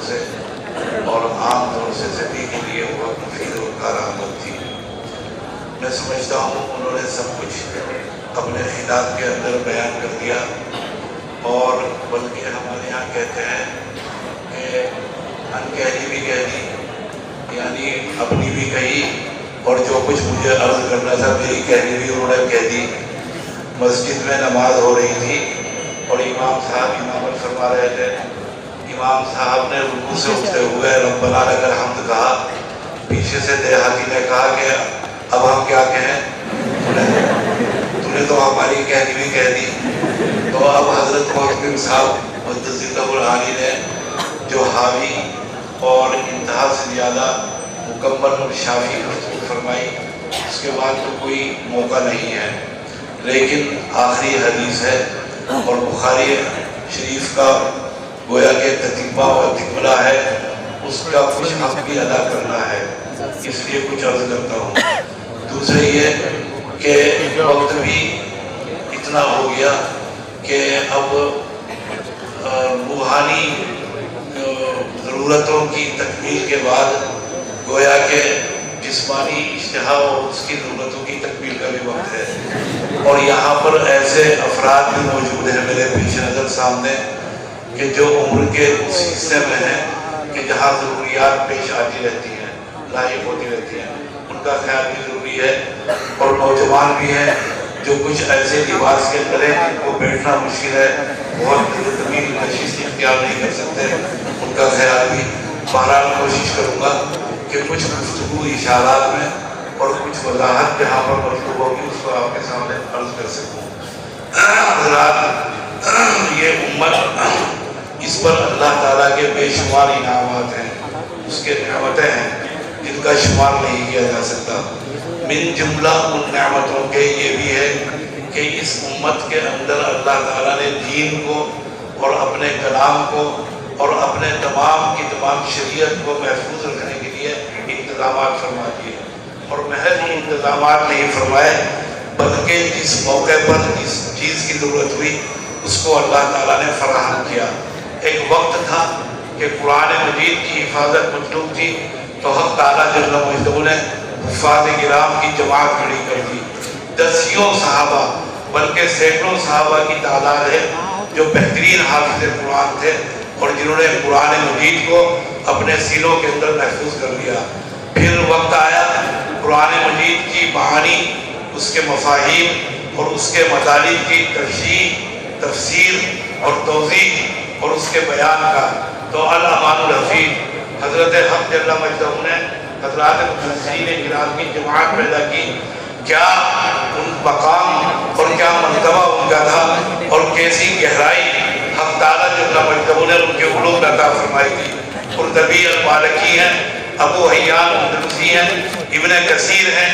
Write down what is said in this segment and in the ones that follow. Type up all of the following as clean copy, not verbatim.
سے اور عام طور سے سبھی کے لیے بہت مفید اور کارآمد تھی۔ میں سمجھتا ہوں انہوں نے سب کچھ اپنے خطاب کے اندر بیان کر دیا، اور بلکہ ہمارے یہاں کہتے ہیں کہ انکہی بھی کہہ دی، یعنی اپنی بھی کہی، اور جو کچھ مجھے عرض کرنا تھا میری کہنی بھی انہوں نے کہہ دی۔ مسجد میں نماز ہو رہی تھی اور امام صاحب امامت فرما رہے تھے۔ امام صاحب نے رکوع سے اٹھتے ہوئے ربنا لک الحمد کہا، پیچھے سے دیہاتی نے کہا کہ اب ہم کیا کہیں، تم نے تو ہماری کہنی بھی کہہ دی۔ تو اب حضرت محترم صاحب مقدس اللہ العالی نے جو حاوی اور انتہا سے زیادہ مکمل اور شافی گفتگو فرمائی، اس کے بعد تو کوئی موقع نہیں ہے، لیکن آخری حدیث ہے اور بخاری شریف کا گویا کہ تتمہ و تکملہ ہے، اس کا کچھ حق بھی ادا کرنا ہے، اس لیے کچھ عرض کرتا ہوں۔ دوسرے یہ کہ وقت بھی اتنا ہو گیا کہ اب روحانی ضرورتوں کی تکمیل کے بعد گویا کہ جسمانی اشتہا اور اس کی ضرورتوں کی تکمیل کا بھی وقت ہے، اور یہاں پر ایسے افراد بھی موجود ہیں میرے پیش نظر سامنے کہ جو عمر کے اس حصے میں ہیں کہ جہاں ضروریات پیش آتی رہتی ہیں، لاحق ہوتی رہتی ہیں، ان کا خیال بھی ضروری ہے، اور نوجوان بھی ہیں جو کچھ ایسے لباس کے اندر ہیں جن کو بیٹھنا مشکل ہے، بہت طویل نشست اختیار نہیں کر سکتے، ان کا خیال بھی۔ بہرحال کوشش کروں گا کہ کچھ گفتگو اشارات میں اور کچھ وضاحت جہاں پر مطلوب ہوگی اس کو آپ کے سامنے عرض کر سکوں۔ حضرات، یہ امت، اس پر اللہ تعالیٰ کے بے شمار انعامات ہیں، اس کے نعمتیں ہیں جن کا شمار نہیں کیا جا سکتا۔ من جملہ ان نعمتوں کے یہ بھی ہے کہ اس امت کے اندر اللہ تعالیٰ نے دین کو اور اپنے کلام کو اور اپنے تمام کی تمام شریعت کو محفوظ رکھنے کے لیے انتظامات فرما دیے، اور محض انتظامات نہیں فرمائے بلکہ جس موقع پر جس چیز کی ضرورت ہوئی اس کو اللہ تعالیٰ نے فراہم کیا۔ ایک وقت تھا کہ قرآن مجید کی حفاظت مطلوب تھی تو حق تعالیٰ جل مجدہ نے حفاظ کرام کی جماعت کھڑی کر دی۔ دسیوں صحابہ بلکہ سینکڑوں صحابہ کی تعداد ہے جو بہترین حافظ قرآن تھے اور جنہوں نے قرآن مجید کو اپنے سینوں کے اندر محفوظ کر لیا۔ پھر وقت آیا قرآن مجید کی معانی، اس کے مفاہیم اور اس کے مطالب کی تشریح، تفسیر اور توضیح اور اس کے بیان کا، تو الامان الحفیظ حضرت حق جل مجدہ نے حضرات مفسرین کرام کی جماعت پیدا کی۔ کیا ان مقام اور کیا مرتبہ ان کا تھا اور کیسی گہرائی حق تعالیٰ جل مجدہ نے ان کے علوم عطا فرمائی تھی۔ قرطبی المالکی ہیں، ابو حیان اندلسی ہیں، ابن کثیر ہیں،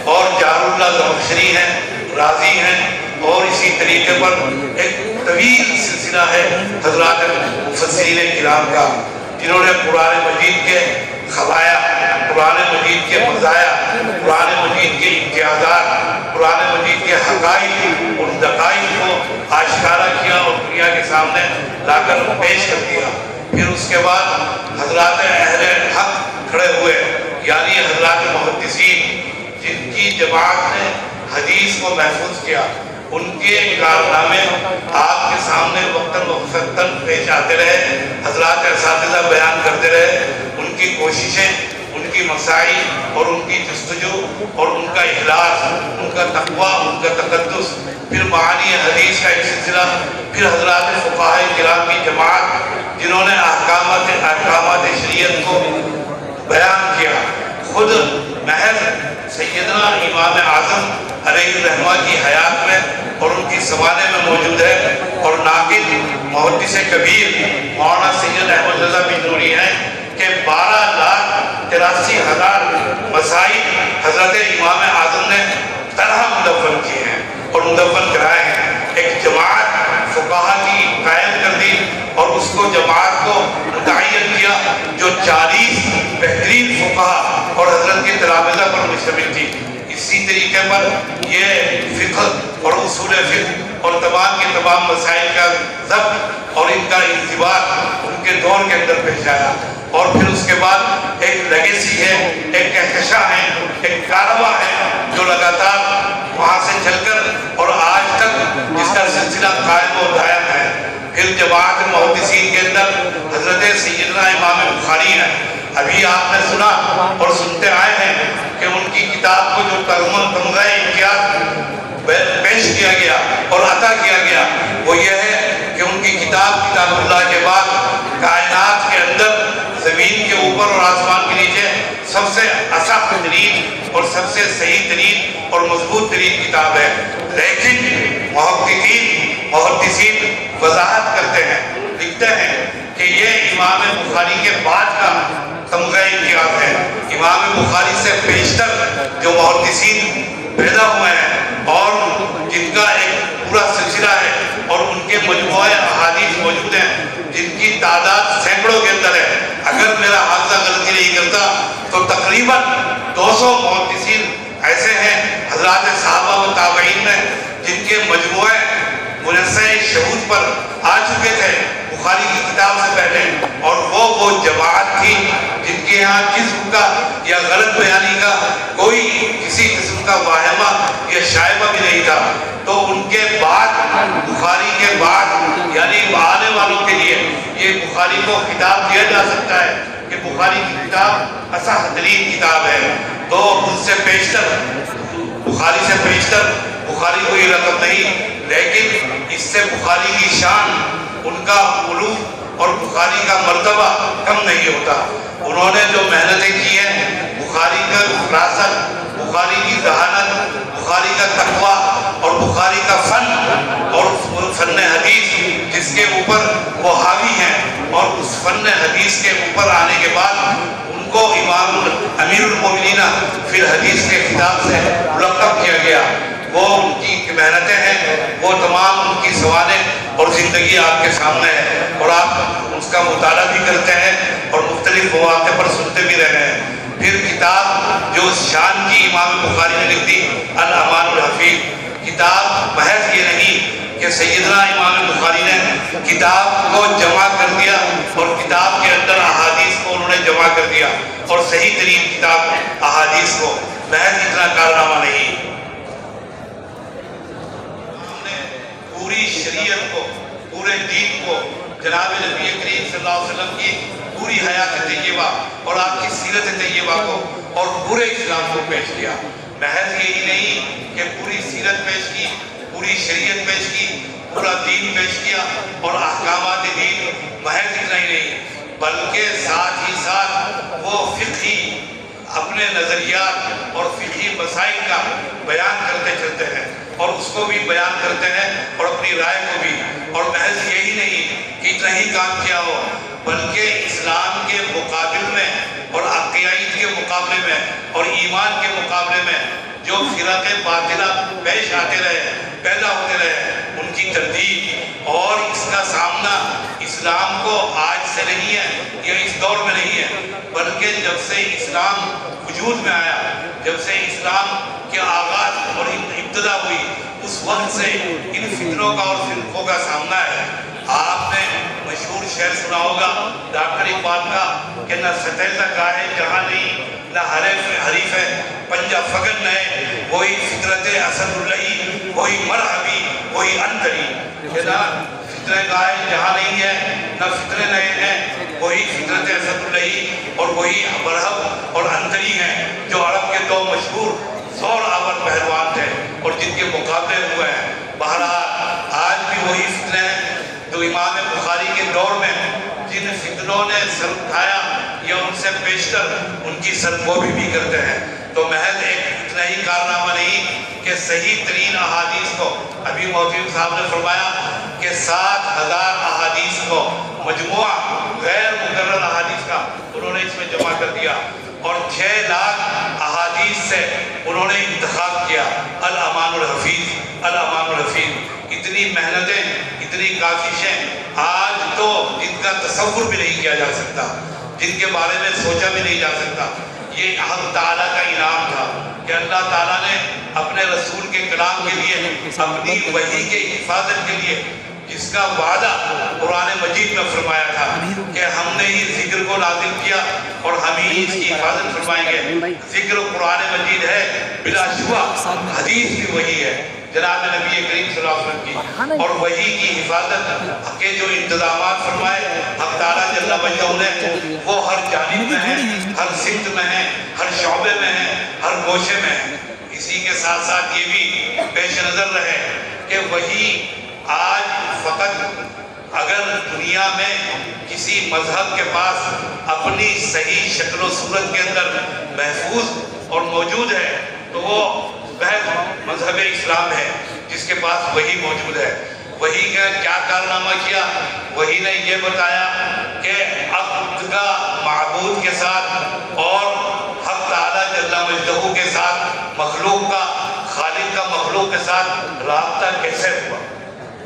اور جار اللہ زمخشری ہیں، رازی ہیں، اور اسی طریقے پر ایک طویل سلسلہ ہے حضرات مفسرین کرام کا جنہوں نے قرآن مجید کے خبایا، قرآن مجید کے مزایا، قرآن مجید کے امتیازات، قرآن مجید کے حقائق، ان دقائق کو آشکارا کیا اور دنیا کے سامنے لا کر پیش کر دیا۔ پھر اس کے بعد حضرات اہل حق کھڑے ہوئے، یعنی حضرات محدثین جن کی جماعت نے حدیث کو محفوظ کیا، ان کے کارنامے آپ کے سامنے وقتاً وقتاً پیش آتے رہے، حضرات اساتذہ بیان کرتے رہے، ان کی کوششیں، ان کی مساعی اور ان کی جستجو اور ان کا اخلاص، ان کا تقویٰ، ان کا تقدس، پھر معانی حدیث کا ایک سلسلہ، پھر حضرات فقہاء کرام کی جماعت جنہوں نے احکامات شریعت کو بیان کیا۔ خود محض سیدنا امام اعظم علیہ الرحمہ کی حیات میں اور ان کی زمانے میں موجود ہے، اور ناقد محدث کبیر مولانا سید احمد رضا بجنوری ہیں کہ 12,83,000 مسائل حضرت امام اعظم نے طرح مدون کیے ہیں اور مدون کرائے ہیں۔ ایک جماعت فقہا کی قائم کر دی اور اس کو جماعت کو متعین کیا جو 40 بہترین فقہا اور حضرت کے تلامذہ پر مشتمل تھی۔ اسی طریقے پر یہ فقہ اور اصول فقہ اور تمام کے تمام مسائل کا ضبط اور ان کا انضباط ان کے دور کے اندر پیش آیا. اور پھر اس کے بعد ایک لیگیسی ہے، ایک کہکشاں ہے، ایک کارواں ہے جو لگاتار وہاں سے چل کر اور آج تک جس کا سلسلہ قائم و دائم ہے. پھر جماعت محدثین کے اندر حضرت سیدنا امام بخاری ہیں. ابھی آپ نے سنا اور سنتے آئے ہیں کہ ان کی کتاب کو جو تمغہ امتیاز پیش کیا گیا اور عطا کیا گیا وہ یہ ہے کہ ان کی کتاب اللہ کے بعد کائنات کے اندر، زمین کے اوپر اور آسمان کے نیچے سب سے اصح ترین اور سب سے صحیح ترین اور مضبوط ترین کتاب ہے. لیکن محدثین وضاحت کرتے ہیں، لکھتے ہیں کہ یہ امام بخاری کے بعد کا تمغہ امتیاز ہے. امام بخاری سے بیشتر جو محدثین پیدا ہوئے ہیں اور جن کا ایک پورا سلسلہ ہے اور ان کے مجموعہ احادیث موجود ہیں جن کی تعداد سینکڑوں کے اندر ہے. اگر میرا حافظہ غلطی نہیں کرتا تو تقریباً 200 محدثین ایسے ہیں حضرات صحابہ و تابعین میں جن کے مجموعے منصع شہود پر آ چکے تھے بخاری کی کتاب سے پہلے، اور وہ جماعت تھی جن کے یہاں جسم کا یا غلط بیانی کا کوئی کسی قسم کا واہمہ یا شائبہ بھی نہیں تھا. تو ان کے بعد بخاری کے بعد یعنی آنے والوں کے لیے یہ بخاری کو خطاب دیا جا سکتا ہے کہ بخاری کی کتاب اصح ترین کتاب ہے. تو ان سے بیشتر بخاری سے بیشتر بخاری کو یہ رقم نہیں، لیکن اس سے بخاری کی شان، ان کا علو اور بخاری کا مرتبہ کم نہیں ہوتا. انہوں نے جو محنتیں کی ہیں، بخاری کا فراست، بخاری کی ذہانت، بخاری کا تقویٰ اور بخاری کا فن اور فن حدیث جس کے اوپر وہ حاوی ہیں، اور اس فن حدیث کے اوپر آنے کے بعد ان کو امام امیر المومنین فی الحدیث کے خطاب سے ملقب کیا گیا. وہ ان کی محنتیں ہیں، وہ تمام ان کی سوانح اور زندگی آپ کے سامنے ہے اور آپ اس کا مطالعہ بھی کرتے ہیں اور مختلف مواقع پر سنتے بھی رہے ہیں. پھر کتاب جو شان کی امام بخاری نے لکھ دی الامان الحفیظ، کتاب محض یہ نہیں کہ سیدنا امام بخاری نے کتاب کو جمع کر دیا اور کتاب کے اندر احادیث کو انہوں نے جمع کر دیا اور صحیح ترین کتاب احادیث کو، محض اتنا کارنامہ نہیں. پوری شریعت کو، پورے دین کو، جناب نبی کریم صلی اللہ علیہ وسلم کی پوری حیات طیبہ اور آپ کی سیرت طیبہ کو اور پورے اسلام کو پیش کیا. محض یہی نہیں کہ پوری سیرت پیش کی، پوری شریعت پیش کی، پورا دین پیش کیا اور احکامات دین، محض اتنا ہی نہیں بلکہ ساتھ ہی ساتھ وہ فقہی اپنے نظریات اور فقہی مسائل کا بیان کرتے چلتے ہیں اور اس کو بھی بیان کرتے ہیں اور اپنی رائے کو بھی. اور محض یہی نہیں کہ اتنا ہی کام کیا ہو بلکہ اسلام کے مقابل میں اور عقائد کے مقابلے میں اور ایمان کے مقابلے میں جو فرق باطلہ پیش آتے رہے، پیدا ہوتے رہے، ان کی تردید اور اس کا سامنا اسلام کو آج سے نہیں ہے یا اس دور میں نہیں ہے بلکہ جب سے اسلام وجود میں آیا، جب سے اسلام کے آغاز اور ابتدا ہوئی اس وقت سے ان فتنوں کا اور فرقوں کا سامنا ہے. آپ نے مشہور شعر سنا ہوگا ڈاکٹر اقبال کا کہ نہ سطح تک آئے جہاں نہیں، نہ حریف ہے پنجہ فگن نئے، وہی فطرت اسد اللہ، وہی مرحبی، وہی انتری. کہ نہ فطرے گائے جہاں نہیں ہے، نہ فطرے نئے ہیں، وہی فطرت اسد اللہ اور وہی مرحب اور انتری ہیں جو عرب کے دو مشہور سور آور پہلوان تھے اور جن کے مقابلے ہوئے ہیں. بہرحال آج بھی وہی فتنے ہیں جو امام بخاری کے دور میں جن فتنوں نے سر اٹھایا یا ان سے بیشتر ان کی سرگوبی بھی کرتے ہیں. تو محض ایک اتنا ہی کارنامہ نہیں کہ صحیح ترین احادیث کو، ابھی مولوی صاحب نے فرمایا کہ 7,000 احادیث کو مجموعہ غیر مکرر احادیث کا انہوں نے اس میں جمع کر دیا اور 6 لاکھ احادیث سے انہوں نے انتخاب کیا الامان الحفیظ، الامان الحفیظ. اتنی محنتیں، اتنی کاوشیں آج تو جن کا تصور بھی نہیں کیا جا سکتا، جن کے بارے میں سوچا بھی نہیں جا سکتا. یہ اللہ تعالیٰ کا انعام تھا کہ اللہ تعالیٰ نے اپنے رسول کے کلام کلام کے لیے، اپنی وحی کے حفاظت کے لیے جس کا وعدہ قرآن مجید میں فرمایا تھا کہ ہم نے ہی ذکر کو نازل کیا اور ہم ہی اس کی حفاظت فرمائیں گے۔ ذکر قرآن مجید ہے، بلا شبہ حدیث بھی وہی ہے جناب نبی کریم صلی اللہ علیہ وسلم کی، اور وحی کی حفاظت کے جو انتظامات فرمائے حق تعالیٰ جل وجہ نے، وہ ہر جانب میں ہیں، ہر سمت میں ہیں، ہر شعبے میں ہیں، ہر گوشے میں ہیں۔ اسی کے ساتھ ساتھ یہ بھی پیش نظر رہے کہ وحی آج فقط اگر دنیا میں کسی مذہب کے پاس اپنی صحیح شکل و صورت کے اندر محفوظ اور موجود ہے تو وہ مذہب اسلام ہے جس کے پاس وحی موجود ہے۔ وحی کا کیا کارنامہ کیا؟ وحی نے یہ بتایا کہ عبد کا معبود کے ساتھ اور حق تعالیٰ جل مجدہ کے ساتھ، مخلوق کا خالق کا مخلوق کے ساتھ رابطہ کیسے ہوا،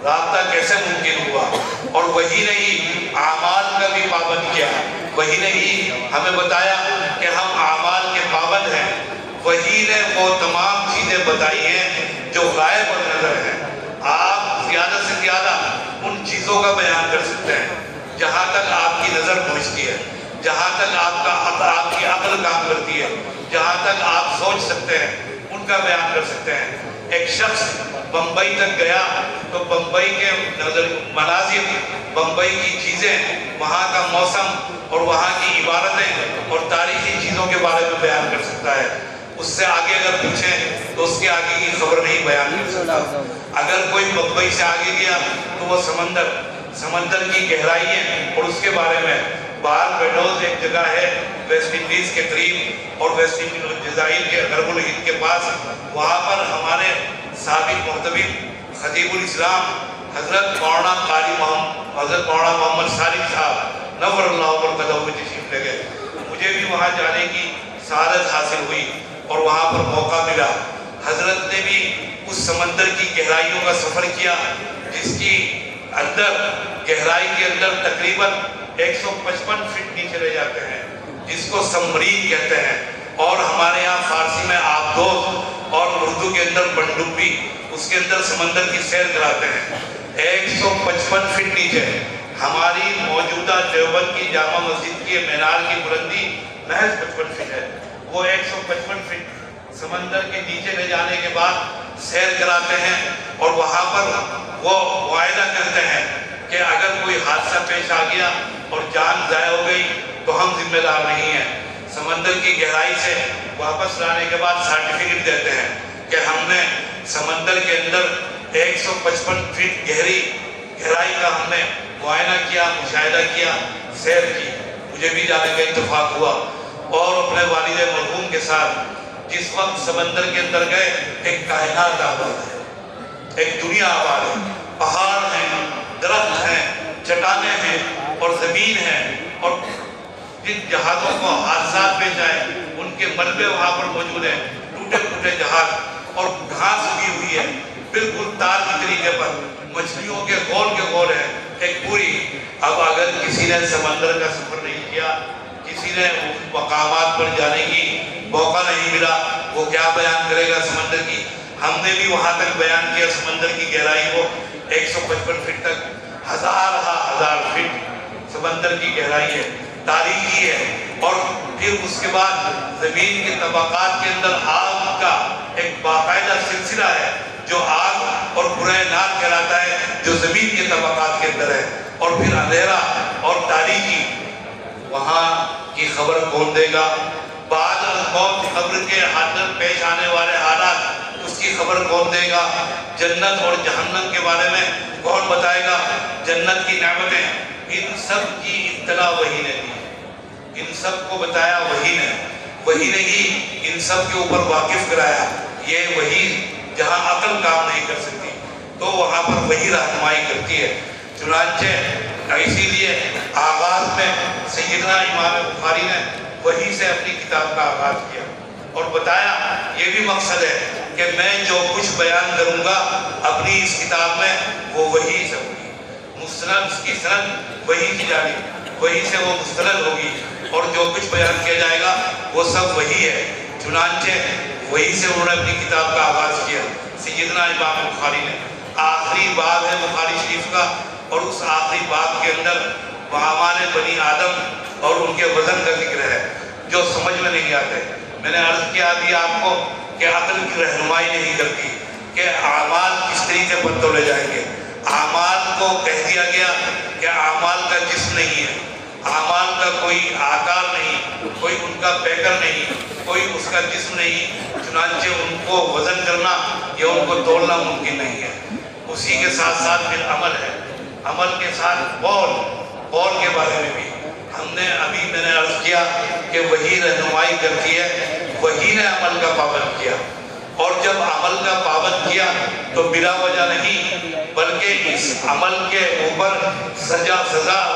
رابطہ کیسے ممکن ہوا، اور وحی نے ہی اعمال کا بھی پابند کیا۔ وحی نے ہی ہمیں بتایا کہ ہم اعمال کے پابند ہیں۔ وحی نے وہ تمام چیزیں بتائی ہیں جو غائب اور نظر ہیں۔ آپ زیادہ سے زیادہ ان چیزوں کا بیان کر سکتے ہیں جہاں تک آپ کی نظر پہنچتی ہے، جہاں تک آپ کی عقل کام کرتی ہے، جہاں تک آپ سوچ سکتے ہیں، ان کا بیان کر سکتے ہیں۔ ایک شخص بمبئی تک گیا تو بمبئی کے مناظر، بمبئی کی چیزیں، وہاں کا موسم اور وہاں کی عبارتیں اور تاریخی چیزوں کے بارے میں بیان کر سکتا ہے۔ اس سے آگے اگر پوچھیں تو اس کے آگے کی خبر نہیں بیان کر سکتا۔ اگر کوئی بمبئی سے آگے گیا تو وہ سمندر کی گہرائییں اور اس کے بارے میں، باربیڈوس ایک جگہ ہے ویسٹ انڈیز کے قریب اور ویسٹ انڈیز جزائر کے غرب الہند کے پاس، وہاں پر ہمارے سابق محتمل خطیب الاسلام حضرت مولانا قاری محمد صالح صاحب نور اللہ برکتہ میں تشریف لے گئے۔ مجھے بھی وہاں جانے کی سعادت حاصل ہوئی اور وہاں پر موقع ملا۔ حضرت نے بھی اس سمندر کی گہرائیوں کا سفر کیا جس کی گہرائی کے اندر تقریباً 155 فٹ نیچے رہ جاتے ہیں، جس کو سمرین کہتے ہیں، اور ہمارے یہاں فارسی میں آبدوز اور اردو کے اندر پنڈبی، اس کے اندر سمندر کی سیر کراتے ہیں۔ 155 فٹ نیچے ہماری موجودہ دیوبند کی جامع مسجد کی مینار کی بلندی محض 55 فٹ ہے۔ وہ 155 فٹ سمندر کے نیچے لے جانے کے بعد سیر کراتے ہیں اور وہاں پر وہ معاہدہ کرتے ہیں کہ اگر کوئی حادثہ پیش آ گیا اور جان ضائع ہو گئی تو ہم ذمہ دار نہیں ہیں۔ سمندر کی گہرائی سے واپس لانے کے بعد سرٹیفکیٹ دیتے ہیں کہ ہم نے سمندر کے اندر 155 فٹ گہرائی کا ہم نے معائنہ کیا، مشاہدہ کیا، سیر کی۔ مجھے بھی جانے کا اتفاق ہوا اور اپنے والد مرحوم کے ساتھ جس وقت سمندر کے اندر گئے، ایک کائنات آباد ہے، ایک دنیا آباد ہے، پہاڑ ہیں، درخت ہیں، چٹانیں ہیں اور زمین ہے، اور جن جہازوں کو حادثات پیش آئے ان کے ملبے وہاں پر موجود ہیں، ٹوٹے پھوٹے جہاز، اور گھاس اگی ہوئی ہے بالکل تار کی طریقے پر، مچھلیوں کے گول ہے ایک پوری۔ اب اگر کسی نے سمندر کا سفر نہیں کیا، کسی نے مقامات پر جانے کی موقع نہیں ملا، وہ کیا بیان کرے گا سمندر کی؟ ہم نے بھی وہاں تک بیان کیا سمندر کی گہرائی کو، 155 فٹ تک، ہزار فٹ سمندر کی گہرائی ہے، تاریخی ہے۔ اور پھر اس کے بعد زمین کے طبقات کے اندر آگ کا ایک باقاعدہ سلسلہ ہے جو آگ اور برے نار کہلاتا ہے، جو زمین کے طبقات کے اندر ہے، اور پھر اندھیرا اور تاریکی۔ وہاں کی خبر کون دے گا؟ بعد موت قبر کے حالت پیش آنے والے حالات، اس کی خبر کون دے گا؟ جنت اور جہنم کے بارے میں کون بتائے گا؟ جنت کی نعمتیں، ان سب کی اطلاع وحی نے دی، ان سب کو بتایا وحی نے ہی ان سب کے اوپر واقف کرایا۔ یہ وحی جہاں عقل کام نہیں کر سکتی تو وہاں پر وحی رہنمائی کرتی ہے۔ چنانچہ اسی لیے آغاز میں سیدنا امام بخاری نے وحی سے اپنی کتاب کا آغاز کیا اور بتایا یہ بھی مقصد ہے کہ میں جو کچھ بیان کروں گا اپنی اس کتاب میں وہ وحی سے ہوگی، مستند اس کی سند وحی کی جانب، وحی سے وہ مستند ہوگی، اور جو کچھ بیان کیا جائے گا وہ سب وحی ہے۔ چنانچہ وحی سے انہوں نے اپنی کتاب کا آغاز کیا۔ سیدنا امام بخاری نے. آخری باب ہے بخاری شریف کا، اور اس آخری باب کے اندر اعمال بنی آدم اور ان کے وزن کا ذکر ہے جو سمجھ میں نہیں آتے. میں نے عرض کیا ابھی آپ کو کہ عقل کی رہنمائی نہیں کرتی کہ اعمال کس طریقے پر تولے جائیں گے. اعمال کو کہہ دیا گیا کہ اعمال کا جسم نہیں ہے، اعمال کا کوئی آکار نہیں، کوئی ان کا پیکر نہیں، کوئی اس کا جسم نہیں، چنانچہ ان کو وزن کرنا یا ان کو تولنا ممکن نہیں ہے. اسی کے ساتھ ساتھ پھر عمل ہے، عمل کے ساتھ قول کے بارے میں بھی ہم نے ابھی میں نے عرض کیا کہ وہی رہنمائی کرتی ہے، وہی نے عمل کا پابند کیا. اور جب عمل کا پابند کیا تو بلا وجہ نہیں بلکہ اس عمل کے اوپر سزا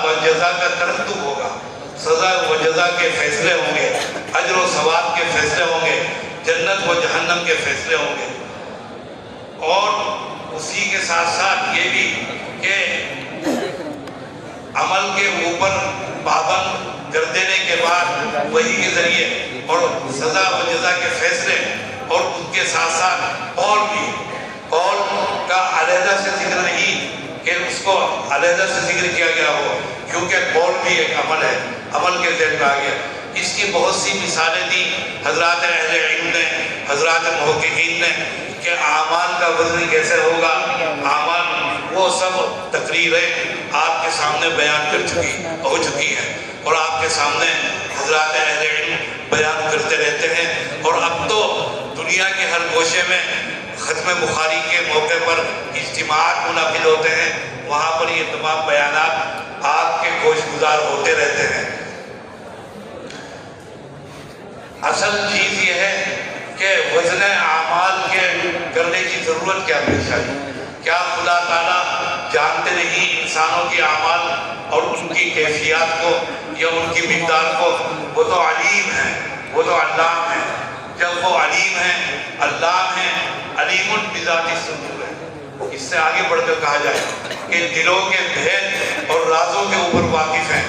و جزا کا ترتب ہوگا. سزا و جزا کے فیصلے ہوں گے، اجر و ثواب کے فیصلے ہوں گے، جنت و جہنم کے فیصلے ہوں گے. اور اسی کے ساتھ ساتھ یہ بھی کہ عمل کے اوپر پابند کر دینے کے بعد وحی کے ذریعے اور سزا و جزا کے فیصلے، اور اس کے ساتھ ساتھ قول بھی، قول کا علیحدہ سے ذکر نہیں کہ اس کو علیحدہ سے ذکر کیا گیا ہو، کیونکہ قول بھی ایک عمل ہے، عمل کے ذہن میں آ گیا. اس کی بہت سی مثالیں دی حضرات اہل علم نے، حضرات محققین نے کہ اعمال کا وزن کیسے ہوگا. اعمال وہ سب تقریریں آپ کے سامنے بیان ہو چکی ہیں، اور آپ کے سامنے حضرات اہل علم بیان کرتے رہتے ہیں. اور اب تو دنیا کے ہر گوشے میں ختم بخاری کے موقع پر اجتماعات منعقد ہوتے ہیں، وہاں پر یہ تمام بیانات آپ کے گوش گزار ہوتے رہتے ہیں. اصل چیز یہ ہے کہ وزن اعمال کے کرنے کی ضرورت کیا پیش آئی. کیا خدا تعالیٰ جانتے نہیں انسانوں کی اعمال اور ان کی کیفیات کو یا ان کی مقدار کو؟ وہ تو علیم ہیں، وہ تو علام ہیں. جب وہ علیم ہیں، علام ہیں، علیم بذات الصدور ہے. اس سے آگے بڑھ کر کہا جائے کہ دلوں کے بھید اور رازوں کے اوپر واقف ہیں.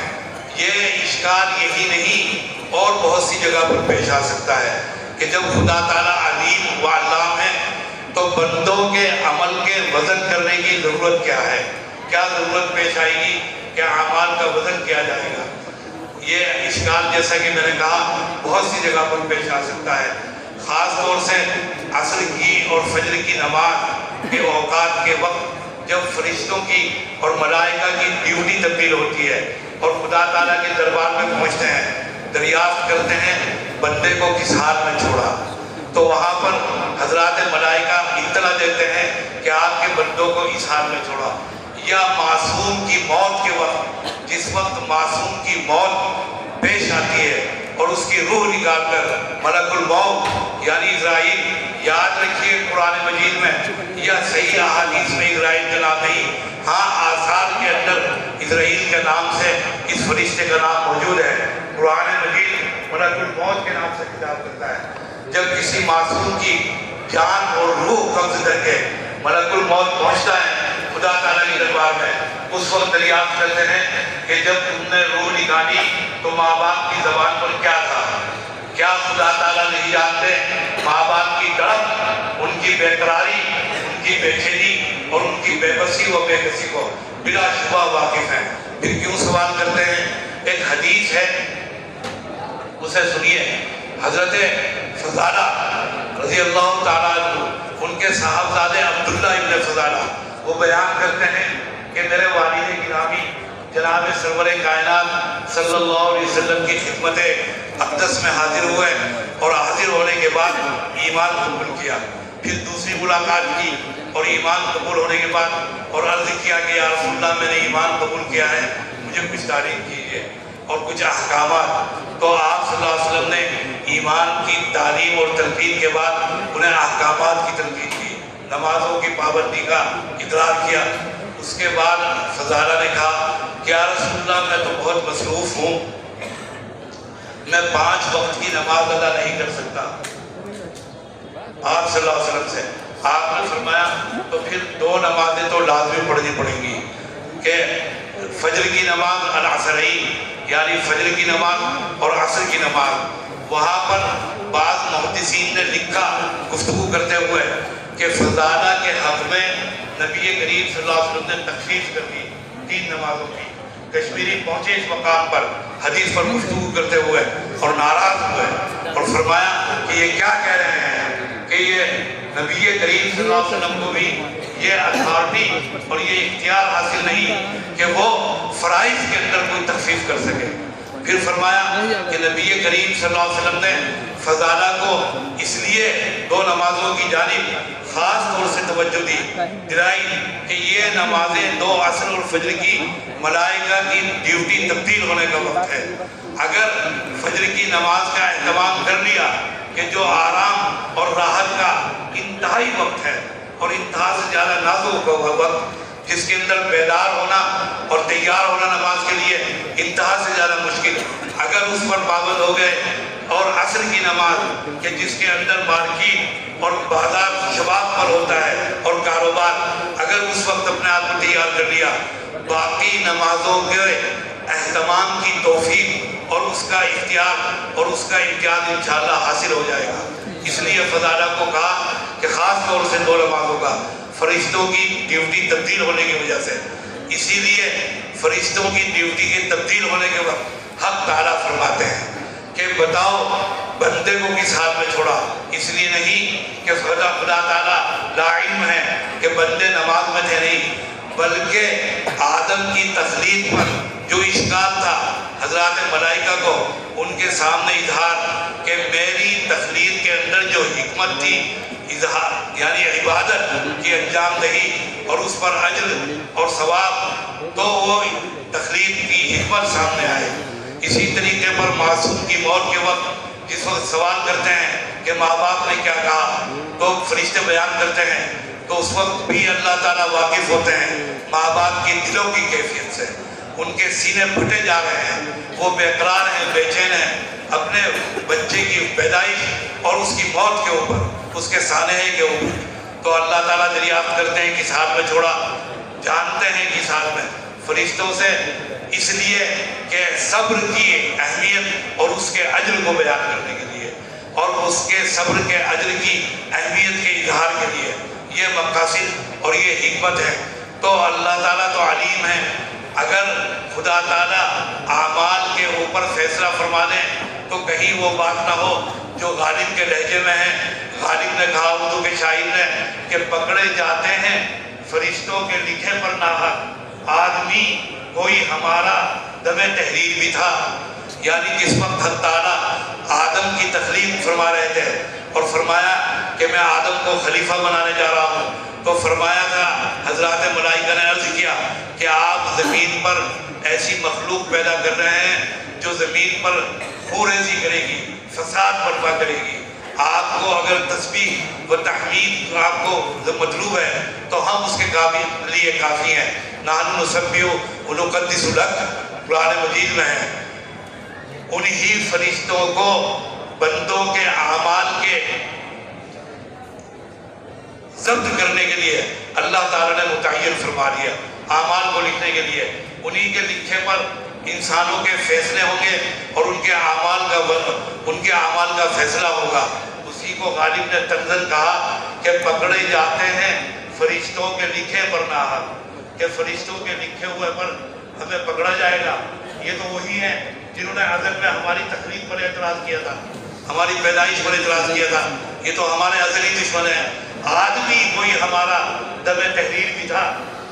یہ اشکال یہی نہیں اور بہت سی جگہ پر پیش آ سکتا ہے کہ جب خدا تعالیٰ علیم و علام ہے تو بندوں کے عمل کے وزن کرنے کی ضرورت کیا ہے؟ کیا ضرورت پیش آئے گی کہ اعمال کا وزن کیا جائے گا؟ یہ اشکال جیسا کہ میں نے کہا بہت سی جگہ پر پیش آ سکتا ہے. خاص طور سے عصر کی اور فجر کی نماز کے اوقات کے وقت جب فرشتوں کی اور ملائکہ کی ڈیوٹی تبدیل ہوتی ہے اور خدا تعالیٰ کے دربار میں پہنچتے ہیں، دریافت کرتے ہیں بندے کو کس حال میں چھوڑا، تو وہاں پر حضرات ملائکہ اطلاع دیتے ہیں کہ آپ کے بندوں کو اس حال میں چھوڑا. یا معصوم کی موت کے وقت، جس وقت معصوم کی موت پیش آتی ہے اور اس کی روح نکال کر ملک الموت یعنی اسرائیل، یاد رکھیے قرآن مجید میں یا صحیح احادیث میں اسرائیل کا نام نہیں، ہاں آثار کے اندر اسرائیل کے نام سے اس فرشتے کا نام موجود ہے. قرآن مجید ملک الموت کے نام سے خطاب کرتا ہے. جب کسی معصوم کی جان اور روح قبض کر کے ملک الموت پہنچتا ہے خدا تعالیٰ کے دربار میں، اس وقت دریافت کرتے ہیں کہ جب تم نے روح نکالی تو ماں باپ کی زبان پر کیا تھا؟ کیا خدا تعالیٰ نہیں جانتے ماں باپ کی تڑپ، ان کی بے قراری، ان کی بے چینی اور ان کی بے بسی و بے کسی کو بلا شبہ واقف ہیں. پھر کیوں سوال کرتے ہیں؟ ایک حدیث ہے اسے سنیے. حضرت فضالہ رضی اللہ تعالیٰ عنہ، ان کے صاحبزادے عبداللہ ابن فضالہ، وہ بیان کرتے ہیں کہ میرے والد گرامی جناب سرور کائنات صلی اللہ علیہ وسلم کی خدمت اقدس میں حاضر ہوئے اور حاضر ہونے کے بعد ایمان قبول کیا. پھر دوسری ملاقات کی اور ایمان قبول ہونے کے بعد اور عرض کیا کہ یا رسول اللہ میں نے ایمان قبول کیا ہے، مجھے کچھ تعلیم کیجیے اور کچھ احکامات. تو آپ صلی اللہ علیہ وسلم نے ایمان کی تعلیم اور تلقین کے بعد انہیں احکامات کی تلقین کی، نمازوں کی پابندی کا اقرار کیا. اس کے بعد فضالہ نے کہا کہ یا رسول اللہ میں تو بہت مصروف ہوں، میں 5 وقت کی نماز ادا نہیں کر سکتا. آپ صلی اللہ علیہ وسلم سے آپ نے فرمایا تو پھر 2 نمازیں تو لازمی پڑھنی پڑیں گی کہ فجر کی نماز العصرین یعنی فجر کی نماز اور عصر کی نماز. وہاں پر بعض محدثین نے لکھا گفتگو کرتے ہوئے کہ فضالہ کے حق میں نبی کریم صلی اللہ علیہ وسلم نے تخفیف کر دی 3 نمازوں کی۔ کشمیری پہنچے اس مقام پر حدیث پر گفتگو کرتے ہوئے اور ناراض ہوئے اور فرمایا کہ یہ کیا کہہ رہے ہیں کہ یہ نبی کریم صلی اللہ علیہ وسلم کو بھی یہ اتھارٹی اور یہ اختیار حاصل نہیں کہ وہ فرائض کے اندر کوئی تخفیف کر سکے۔ پھر فرمایا کہ نبی کریم صلی اللہ علیہ وسلم نے فضالہ کو اس لیے 2 نمازوں کی جانب خاص طور سے توجہ دلائی کہ یہ نمازیں 2 عصر اور فجر کی ملائکہ کی ڈیوٹی تبدیل ہونے کا وقت ہے۔ اگر فجر کی نماز کا اہتمام کر لیا کہ جو آرام اور راحت کا انتہائی وقت ہے اور انتہا سے زیادہ نازک وقت، جس کے اندر بیدار ہونا اور تیار ہونا نماز کے لیے انتہا سے زیادہ مشکل، اگر اس پر پابند ہو گئے اور عصر کی نماز کہ جس کے اندر مارکیٹ اور بازار شباب پر ہوتا ہے اور کاروبار، اگر اس وقت اپنے آپ کو تیار کر لیا، باقی نمازوں کے اہتمام کی توفیق اور اس کا اختیار اور اس کا امتیاز انشاءاللہ حاصل ہو جائے گا۔ اس لیے فضالہ کو کہا کہ خاص طور سے 2 نمازوں کا فرشتوں کی ڈیوٹی تبدیل ہونے کی وجہ سے، اسی لیے فرشتوں کی ڈیوٹی کے تبدیل ہونے کے وقت حق تعالیٰ فرماتے ہیں کہ بتاؤ بندے کو کس حال میں چھوڑا۔ اس لیے نہیں کہ خدا تعالیٰ لا علم ہے کہ بندے نماز میں تھے، نہیں، بلکہ آدم کی تخلیق پر جو اشکال تھا حضرات ملائکہ کو ان کے سامنے اظہار کہ میری تخلیق کے اندر جو حکمت تھی، اظہار یعنی عبادت کی انجام دہی اور اس پر اجر اور ثواب، تو وہ تخلیق کی حکمت سامنے آئے۔ اسی طریقے پر معصوم کی موت کے وقت جس وقت سوال کرتے ہیں کہ ماں باپ نے کیا کہا تو فرشتے بیان کرتے ہیں، تو اس وقت بھی اللہ تعالیٰ واقف ہوتے ہیں ماں باپ کی دلوں کی کیفیت سے۔ ان کے سینے پھٹے جا رہے ہیں، وہ بے قرار ہیں، بے چین ہیں اپنے بچے کی پیدائش اور اس کی موت کے اوپر، اس کے سانحے کے اوپر۔ تو اللہ تعالیٰ دریافت کرتے ہیں کس حال میں چھوڑا، جانتے ہیں کس حال میں، فرشتوں سے، اس لیے کہ صبر کی اہمیت اور اس کے اجر کو بیان کرنے کے لیے اور اس کے صبر کے اجر کی اہمیت کے اظہار کے لیے یہ مقاصد اور یہ حکمت ہے۔ تو اللہ تعالیٰ تو علیم ہے، اگر خدا تعالیٰ اعمال کے اوپر فیصلہ فرما دیں تو کہیں وہ بات نہ ہو جو غالب کے لہجے میں ہے۔ غالب نے کہا اردو کے شاعر نے کہ پکڑے جاتے ہیں فرشتوں کے لکھے پر ناحق، آدمی کوئی ہمارا دم تحریر بھی تھا۔ یعنی جس وقت حق تعالیٰ آدم کی تخلیق فرما رہے تھے اور فرمایا کہ میں آدم کو خلیفہ بنانے جا رہا ہوں، تو فرمایا تھا حضرات ملائکہ نے عرض کیا کہ آپ زمین پر ایسی مخلوق پیدا کر رہے ہیں جو زمین پر خوریزی کرے گی، فساد برپا کرے گی۔ آپ کو اگر تسبیح و تحمید آپ کو مطلوب ہے تو ہم اس کے لیے کافی ہیں۔ نحن نسبح و نقدس لک قرآن مجید میں ہے۔ انہی فرشتوں کو بندوں کے اعمال کے ضبط کرنے کے لیے اللہ تعالیٰ نے متعین فرما دیا، اعمال کو لکھنے کے لیے۔ انہی کے لکھے پر انسانوں کے فیصلے ہوں گے اور ان کے اعمال کا فیصلہ ہوگا۔ اسی کو غالب نے تنزل کہا کہ پکڑے جاتے ہیں فرشتوں کے لکھے پر ناحق، کہ فرشتوں کے لکھے ہوئے پر ہمیں پکڑا جائے گا۔ یہ تو وہی ہیں جنہوں نے ازل میں ہماری تخلیق پر اعتراض کیا تھا، ہماری پیدائش پر اعتراض کیا تھا۔ یہ تو ہمارے ازلی دشمن ہیں۔ آج بھی کوئی ہمارا دم تحریر بھی تھا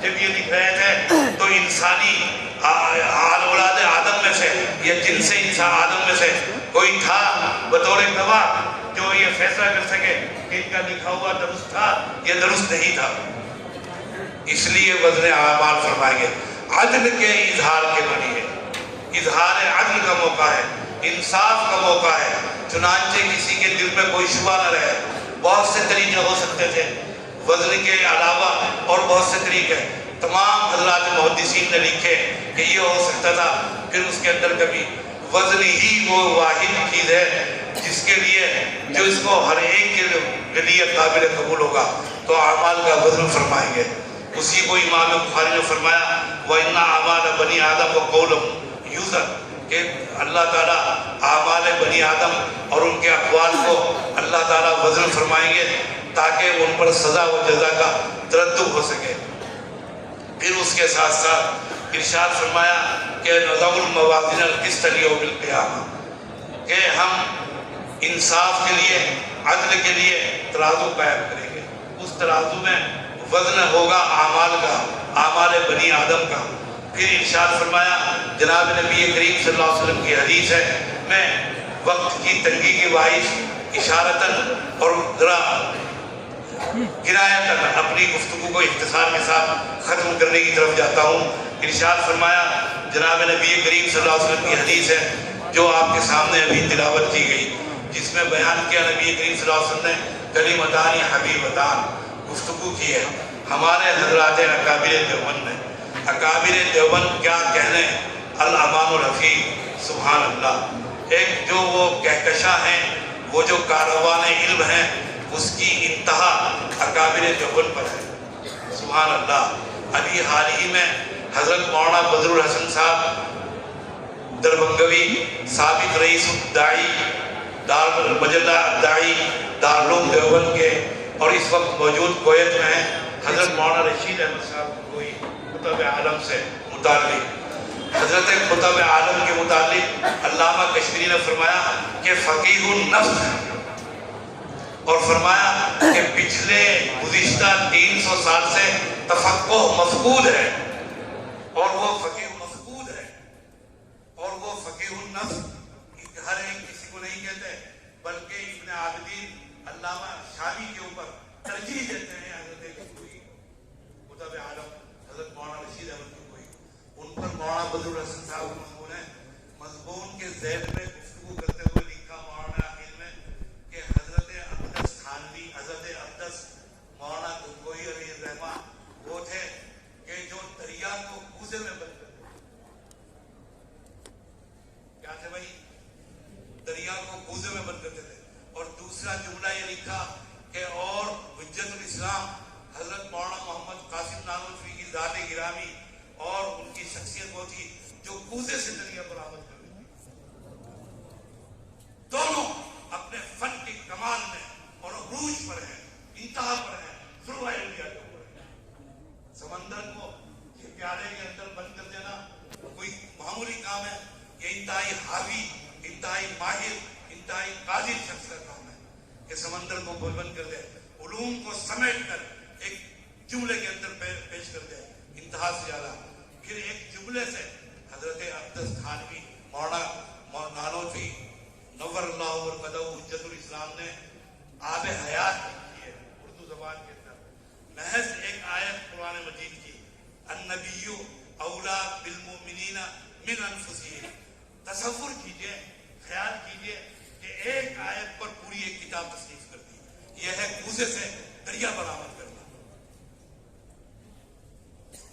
جب یہ لکھ رہے تھے، تو انسانی اولاد آدم میں سے یا جن سے انسان آدم میں سے کوئی تھا بطور گواہ جو یہ فیصلہ کر سکے کہ ان کا لکھا ہوا درست تھا یا درست نہیں تھا۔ اس لیے وزن اعمال فرمائیں گے، عدل کے اظہار کے بنی ہے، اظہار عدل کا موقع ہے، انصاف کا موقع ہے، چنانچہ کسی کے دل میں کوئی شبہ نہ رہے۔ بہت سے طریقے ہو سکتے تھے وزن کے علاوہ اور بہت سے طریقے تمام حضرات محدثین نے لکھے کہ یہ ہو سکتا تھا۔ پھر اس کے اندر کبھی وزن ہی وہ واحد چیز ہے جس کے لیے جو اس کو ہر ایک کے لیے قابل قبول ہوگا، تو اعمال کا وزن فرمائیں گے۔ اسی کو امام بخاری نے فرمایا وَإِنَّ أَعْمَالَ بَنِي آدَمَ وَقَوْلَهُمْ يُوزَنُ، کہ اللہ تعالیٰ اعمال بنی آدم اور ان کے اقوال کو اللہ تعالیٰ وزن فرمائیں گے۔ تاکہ ان پر سزا و جزا کا ترتب ہو سکے۔ پھر اس کے ساتھ ساتھ ارشاد فرمایا کہ نضع الموازین القسط لیوم القیامہ، کہ ہم انصاف کے لیے، عدل کے لیے ترازو قائم کریں گے۔ اس ترازو میں وزن ہوگا اعمال کا، اعمال بنی آدم کا۔ پھر ارشاد فرمایا، جناب نبی کریم صلی اللہ علیہ وسلم کی حدیث ہے، میں وقت کی تنگی کے باعث اشارتاً اور ذرا کنایتاً اپنی گفتگو کو اختصار کے ساتھ ختم کرنے کی طرف جاتا ہوں۔ ارشاد فرمایا، جناب نبی کریم صلی اللہ علیہ وسلم کی حدیث ہے جو آپ کے سامنے ابھی تلاوت کی گئی، جس میں بیان کیا نبی کریم صلی اللہ علیہ وسلم نے کلمتان حبیبتان گفتگو کی ہے۔ ہمارے حضرات اکابر دیوبند نے، اکابر دیوبند کیا کہنے، الامان الرفیق، سبحان اللہ، ایک جو وہ کہکشاں ہیں، وہ جو کاروان علم ہیں، اس کی انتہا اکابر دیوبند پر ہے، سبحان اللہ۔ ابھی حال ہی میں حضرت مولانا بدر الحسن صاحب دربنگوی، سابق رئیس الداعی دار مجلہ الداعی دارالعلوم دیوبند کے، اور اس وقت موجود کویت میں ہیں، حضرت مولانا رشید احمد صاحب کوئی خطب عالم سے متعلق، حضرت خطب عالم کے متعلق علامہ کشمیری نے فرمایا کہ فقیہ النفس ہے، اور فرمایا کہ پچھلے گزشتہ 300 سال سے تفقہ مفقود ہے، اور وہ فقیہ مفقود ہے، اور وہ فقیہ النفس ہر ایک کسی کو نہیں کہتے، بلکہ ابن عابدین علامہ شامی کے اوپر ترجیح دیتے ہیں حضرت کوئی خطب عالم حضرت مولانا رشید احمد کوئی، ان پر مولانا بدر الحسن صاحب مضمون ہے، مضمون کے ذیل میں گفتگو کرتے ہوئے لکھا مولانا آخر میں کہ حضرت اقدس تھانوی، حضرت اقدس مولانا گنگوئی علیہ الرحمہ وہ تھے کہ جو دریا کو کوزے میں بند کرتے کیا تھے بھائی؟ دریا کو کوزے میں بند کرتے تھے۔ اور دوسرا جملہ یہ لکھا کہ اور حجت الاسلام حضرت مولانا محمد قاسم نانوتوی کی ذات گرامی اور ان کی شخصیت وہ تھی جو کوزے سے دریا پر آمد کر گئی، دونوں اپنے فن کی کمال میں اور عروج پر ہیں، انتہا پر ہیں، ذروۂ اولیاء کے اوپر ہیں۔ سمندر کو یہ پیالے کے اندر بند کر دینا کوئی معمولی کام ہے؟ یہ انتہائی حاوی، انتہائی ماہر، انتہائی قادر شخص کا کام ہے کہ سمندر کو بند کر دے، علوم کو سمیٹ کر ایک جملے کے اندر پیش کر دے، انتہا سے زیادہ۔ پھر ایک جملے سے حضرت اقدس تھانوی مولانا نانوتوی نور اللہ مرقدہ حجت الاسلام نے آب حیات کی ہے اردو زبان کے اندر، محض ایک آیت قرآن مجید کی، النبی اولا بالمؤمنین من انفسہم۔ تصور کیجئے، خیال کیجئے کہ ایک آیت پر پوری ایک کتاب تصنیف کر دی، یہ ہے کوزے سے دریا برآمد کرنا،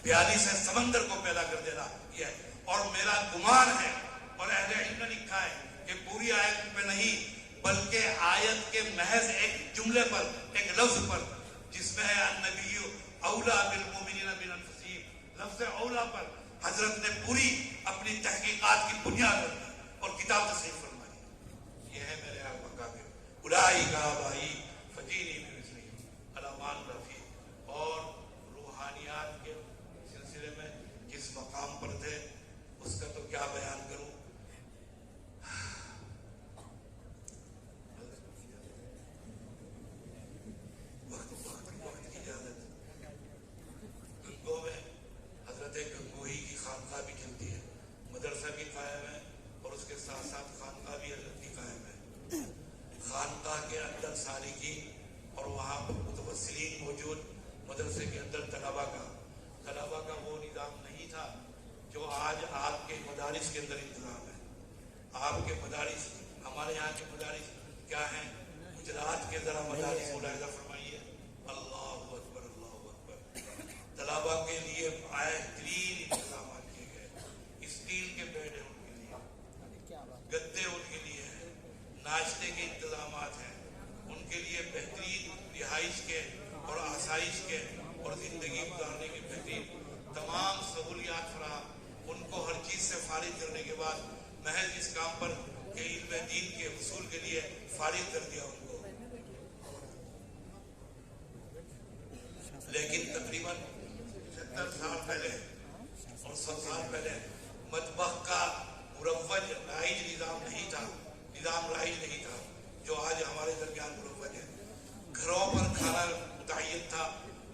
پیالی سے سمندر کو پیدا کر دینا یہ ہے۔ اور میرا گمان ہے، اور اہل علم نے لکھا ہے کہ پوری آیت پہ نہیں بلکہ آیت کے محض ایک جملے پر، ایک لفظ پر جس میں ہے النبی اولا بالمؤمنین من انفسہم، لفظ اولا پر حضرت نے پوری اپنی تحقیقات کی بنیاد رکھی اور کتاب تصنیف فرمائی۔ یہ ہے میرے آقا کابر، اولئک آبائی فجینی بمثلہم، الامان رفیق۔ اور روحانیات کے سلسلے میں کس مقام پر تھے اس کا تو کیا بیان کروں۔ وقت کی اجازت، گنگو میں حضرت گنگوہی کی خانقاہ بھی چلتی ہے، مدرسہ بھی قائم ہے، اور اس کے ساتھ ساتھ خانقاہ بھی حضرت کی قائم ہے۔ خانقاہ کے اندر سالکین اور وہاں پر متوسلین موجود، مدرسے کے اندر طلبہ کا وہ نظام نہیں تھا جو آج آپ کے مدارس کے اندر انتظام ہے۔ آپ کے مدارس، ہمارے یہاں کے مدارس کیا ہیں؟ گجرات کے ذرا مدارس ملاحظہ فرمائیے، اللہ اکبر اللہ اکبر، طلبہ کے لیے بہترین انتظامات کیے گئے، اسٹیل کے بیڈ ہیں ان کے لیے، گدے ان کے لیے ہیں، ناشتے کے انتظامات ہیں ان کے لیے، بہترین رہائش کے اور آسائش کے اور زندگی گزارنے کی بہترین تمام سہولیات فراہم، ان کو ہر چیز سے فارغ کرنے کے بعد محض اس کام پر کہ علم دین کے حصول کے لیے فارغ کر دیا ان کو۔ تھا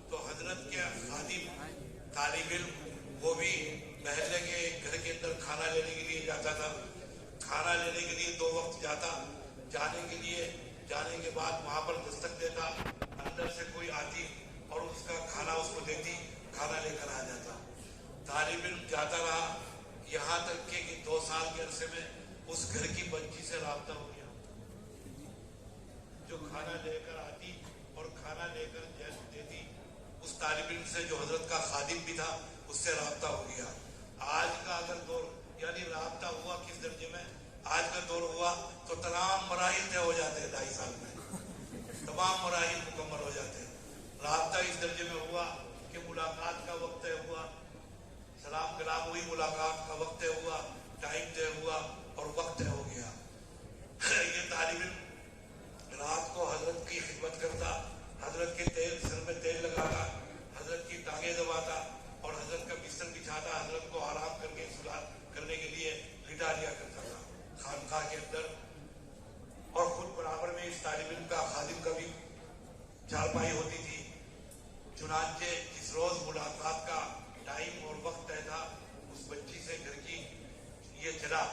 تو حضرت کے خادم طالب علم وہ بھی محلے کے گھر کے اندر کھانا لینے کے لیے جاتا تھا. کھانا لینے کے لیے 2 وقت جاتا. جانے کے بعد وہاں پر دستک دیتا, اندر سے کوئی آتی اور اس کا کھانا اس کو دیتی, کھانا لے کر آ جاتا. طالب علم جاتا رہا یہاں تک کہ 2 سال کے عرصے میں اس گھر کی بچی سے رابطہ ہو گیا, جو کھانا لے کر آتی اور کھانا لے کر دیتی. اس طالب علم سے جو حضرت کا خادم بھی تھا اس سے رابطہ ہو گیا. آج کا اگر دور یعنی رابطہ ہوا کس درجے میں, آج کا دور ہوا تو تمام مراحل طے ہو جاتے ہیں 2.5 سال میں, تمام مراحل مکمل ہو جاتے ہیں. رابطہ اس درجے میں ہوا کہ ملاقات کا وقت طے ہوا, سلام کلام ہوئی, ملاقات کا وقت طے ہوا, ٹائم طے ہوا اور وقت طے ہو گیا. یہ طالب علم رات کو حضرت کی خدمت کرتا, حضرت کے سر میں تیل لگاتا, حضرت کی ٹانگیں دباتا اور حضرت کا بستر بچھاتا, حضرت کو آرام کر کے سلا کرنے کے لیے لٹا دیا کرتا تھا خانقاہ کے اندر. اور خود برابر میں اس طالب علم کا خادم کا بھی چارپائی ہوتی تھی. چنانچہ جس روز ملاقات کا ٹائم اور وقت طے تھا, اس بچی سے گھر کی یہ چلا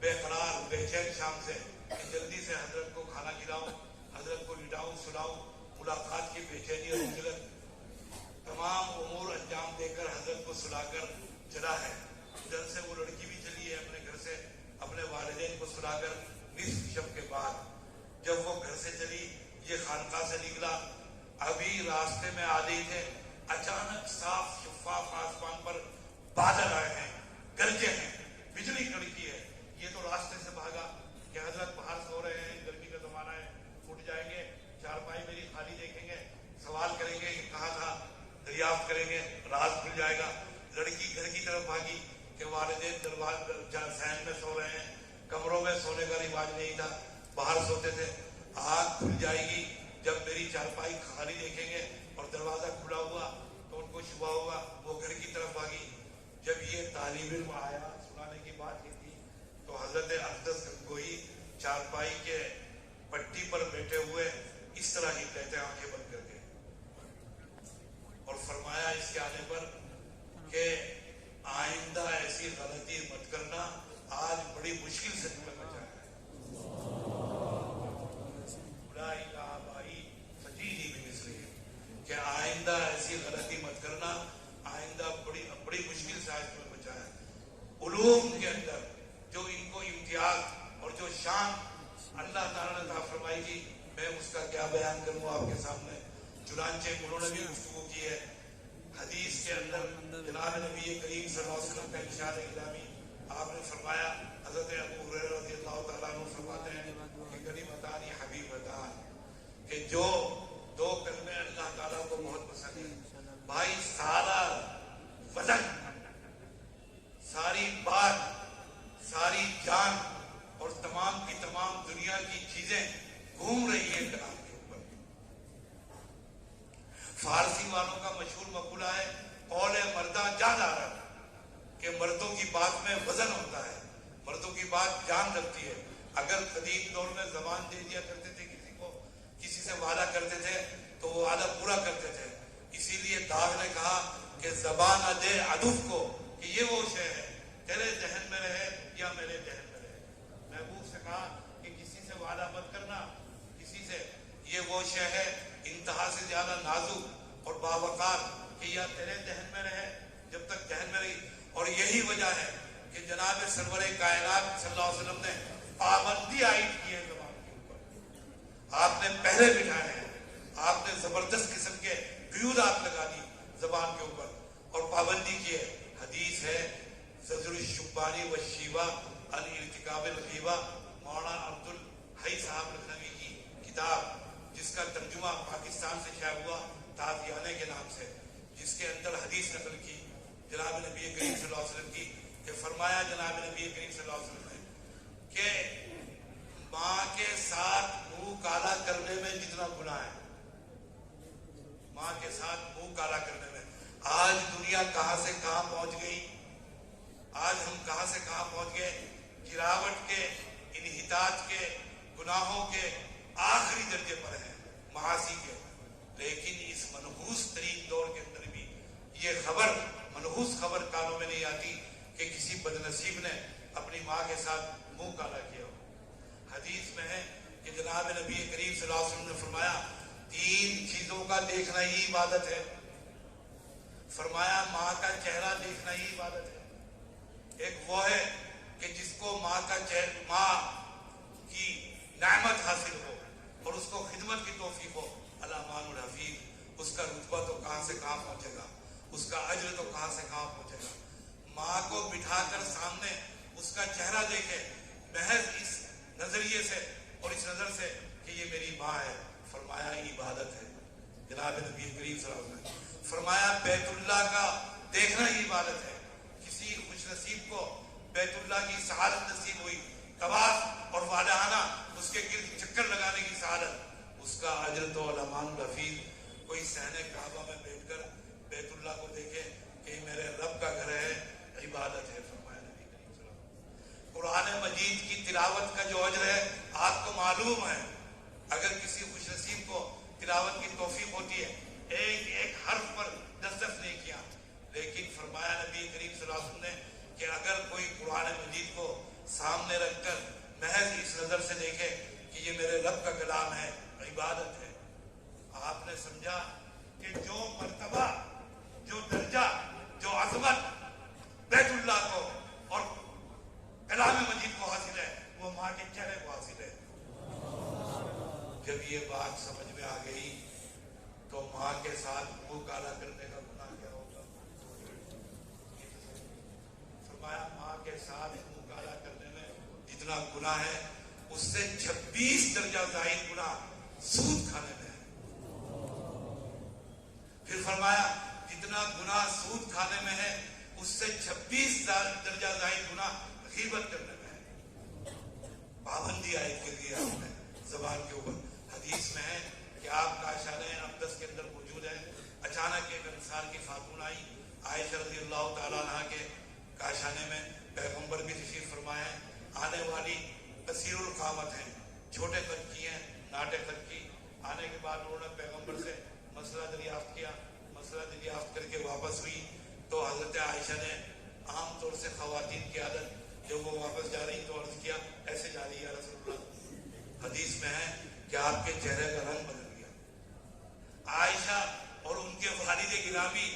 بے قرار بے چین شام سے کہ جلدی سے حضرت کو کھانا کھلاؤں, حضرت کو لٹاؤں سلاؤں. ملاقات کی بے چینی اور خجلت تمام امور انجام دے کر حضرت کو سلا کر چلا ہے. ادھر سے وہ لڑکی بھی چلی ہے اپنے گھر سے اپنے والدین کو سلا کر. نصف شب کے بعد جب وہ گھر سے چلی, یہ خانقاہ سے نکلا, ابھی راستے میں آ رہے تھے, اچانک صاف شفاف آسمان پر بادل آئے ہیں, گرجے ہیں, بجلی کڑکی ہے. یہ تو راستے سے بھاگا کہ حضرت باہر سو رہے ہیں, گرمی کا زمانہ ہے, اٹھ جائیں گے, چارپائی میری خالی دیکھیں گے, سوال کریں گے کہ کہاں تھا, دریافت کریں گے, راز کھل جائے گا. لڑکی گھر کی طرف بھاگی کہ والدین صحن میں سو رہے ہیں, کمروں میں سونے کا رواج نہیں تھا, باہر سوتے تھے. آنکھ کھل جائے گی جب میری چارپائی خالی دیکھیں گے اور دروازہ کھلا ہوا تو ان کو شبہ ہوگا, وہ گھر کی طرف بھاگی. جب یہ طالب علم آیا, سنانے کی بات یہ تھی تو حضرت اقدس گنگوہی چارپائی کے پٹی پر بیٹھے ہوئے اس طرح ہی کہتے آنکھیں بند کر کے, اور فرمایا اس کے آنے پر کہ آئندہ ایسی غلطی مت کرنا, آج بڑی مشکل سے نکل بچا ہے. کہ آئندہ ایسی غلطی مت کرنا, آئندہ بڑی مشکل سے آج تمہیں بچا ہے. علوم کے اندر جو ان کو امتیاز اور جو شان اللہ تعالیٰ نے عطا فرمائی تھی, میں اس کا کیا بیان کروں آپ کے سامنے. چنانچہ انہوں نے بھی گفتگو کی ہے. حدیث کے اندر جناب نبی کریم صلی اللہ علیہ وسلم کا ارشاد گرامی, آپ نے فرمایا, حضرت ابو ہریرہ رضی اللہ تعالیٰ عنہ فرماتے ہیں کہ کلمتان حبیبتان, کہ جو 2 کلمے اللہ تعالیٰ کو بہت پسند ہیں. بھائی سارا وزن, ساری بات, ساری جان اور تمام کی تمام دنیا کی چیزیں گھوم رہی ہیں کلام کے اوپر. فارسی والوں کا مشہور مقولہ ہے قول مردہ جان آ رہا, کہ مردوں کی بات میں وزن ہوتا ہے, مردوں کی بات جان رکھتی ہے. اگر قدیم دور میں زبان دے دیا کرتے تھے کسی کو, کسی سے وعدہ کرتے تھے تو وہ وعدہ پورا کرتے تھے. اسی لیے داغ نے کہا کہ زبان دے عدو کو کہ یہ وہ شے ہے تیرے ذہن میں رہے یا میرے ذہن میں رہے. محبوب سے کہا کہ کسی سے وعدہ مت کرنا, کسی سے, یہ وہ شے ہے انتہا سے زیادہ نازک اور باوقار کہ یا تیرے ذہن میں رہے جب تک ذہن میں رہی. اور یہی وجہ ہے کہ جناب سرور کائنات صلی اللہ علیہ وسلم نے پابندی عائد کی ہے زبان کے اوپر. آپ نے پہلے بٹھائے ہیں, آپ نے زبردست قسم کے قیودات لگا دی زبان کے اوپر اور پابندی کی ہے. حدیث ہے زجر الشبانی والشیبہ عن ارتکاب الغیبہ, مولانا عبد الحی صاحب لکھنوی کی کتاب, جس کا ترجمہ پاکستان سے شائع ہوا تازیانے کے نام سے, جس کے اندر حدیث نقل کی جناب نبی کریم صلی اللہ علیہ وسلم کی, کہ فرمایا جناب نبی کریم صلی اللہ علیہ وسلم نے کہ ماں کے ساتھ منہ کالا کرنے میں جتنا گناہ ہے, ماں کے ساتھ منہ کالا کرنے میں. آج دنیا کہاں سے کہاں پہنچ گئی, آج ہم کہاں سے کہاں پہنچ گئے. گراوٹ کے, انحطاط کے, گناہوں کے آخری درجے پر ہیں, معاصی کے. لیکن اس منحوس دیکھنا ہی عبادت ہے. فرمایا ماں کا چہرہ دیکھنا ہی عبادت ہے. ایک وہ ہے کہ جس کو ماں کی نعمت حاصل ہو اور اس کو خدمت کی توفیق ہو. الامان الحفیظ، اس کا رتبہ تو کہاں سے کہاں پہنچے گا، اس کا اجر تو کہاں سے کہاں پہنچے گا. ماں کو بٹھا کر سامنے اس کا چہرہ دیکھے محض اس نظریے سے اور اس نظر سے کہ یہ میری ماں ہے، فرمایا عبادت ہے. جناب نبی کریم صلی اللہ علیہ وسلم نے فرمایا بیت اللہ کا دیکھنا ہی عبادت ہے. کسی خوش نصیب کو بیت اللہ کی سعادت نصیب ہوئی، طواف اور والہانہ اس کے گرد چکر لگانے کی سعادت، اس کا اجر تو الامان الحفیظ. کوئی صحن کعبہ میں بیٹھ کر بیت اللہ کو دیکھے کہ یہ میرے رب کا گھر ہے، عبادت ہے. فرمایا نبی کریم صلی اللہ علیہ وسلم قرآن مجید کی تلاوت کا جو اجر ہے آپ کو معلوم ہے. اگر کسی خوش نصیب کو تلاوت کی توفیق ہوتی ہے ایک ایک حرف پر 10 نہیں کیا، لیکن فرمایا نبی کریم صلی اللہ علیہ وسلم نے کہ اگر کوئی قرآن مجید کو سامنے رکھ کر محض اس نظر سے دیکھے کہ یہ میرے رب کا کلام ہے، عبادت ہے. آپ نے سمجھا کہ جو مرتبہ، جو درجہ، جو عظمت بیت اللہ کو اور کلام مجید کو حاصل ہے وہ ماں کے چہرے کو حاصل ہے. جب یہ بات سمجھ میں آ گئی تو ماں کے ساتھ منہ کالا کرنے کا گناہ کیا ہوگا. فرمایا ماں کے ساتھ منہ کالا کرنے میں جتنا گناہ ہے اس سے 26 درجہ زائد گناہ سود کھانے میں ہے. پھر فرمایا جتنا گناہ سود کھانے میں ہے اس سے 26 درجہ زائد گناہ غیبت کرنے میں ہے. پابندی عائد کر دی آپ نے زبان کے اوپر. حدیث میں ہے کہ آپ کاشانہ اقدس کے اندر موجود ہیں. اچانک ایک انصار کی خاتون آئی، عائشہ رضی اللہ تعالیٰ عنہ کے کاشانے میں پیغمبر بھی تشریف فرمائے ہیں. آنے والی قصیر القامت ہیں، چھوٹے قد کی ہیں، ناٹے قد کی. آنے کے بعد انہوں نے پیغمبر سے مسئلہ دریافت کیا. مسئلہ دریافت کر کے واپس ہوئی تو حضرت عائشہ نے عام طور سے خواتین کی عادت جب وہ واپس جا رہی تو عرض کیا ایسے جا رہی ہے رسول اللہ. حدیث میں ہے کہ آپ کے چہرے کا رنگ بدل گیا. عائشہ اور ان کے والد گرامی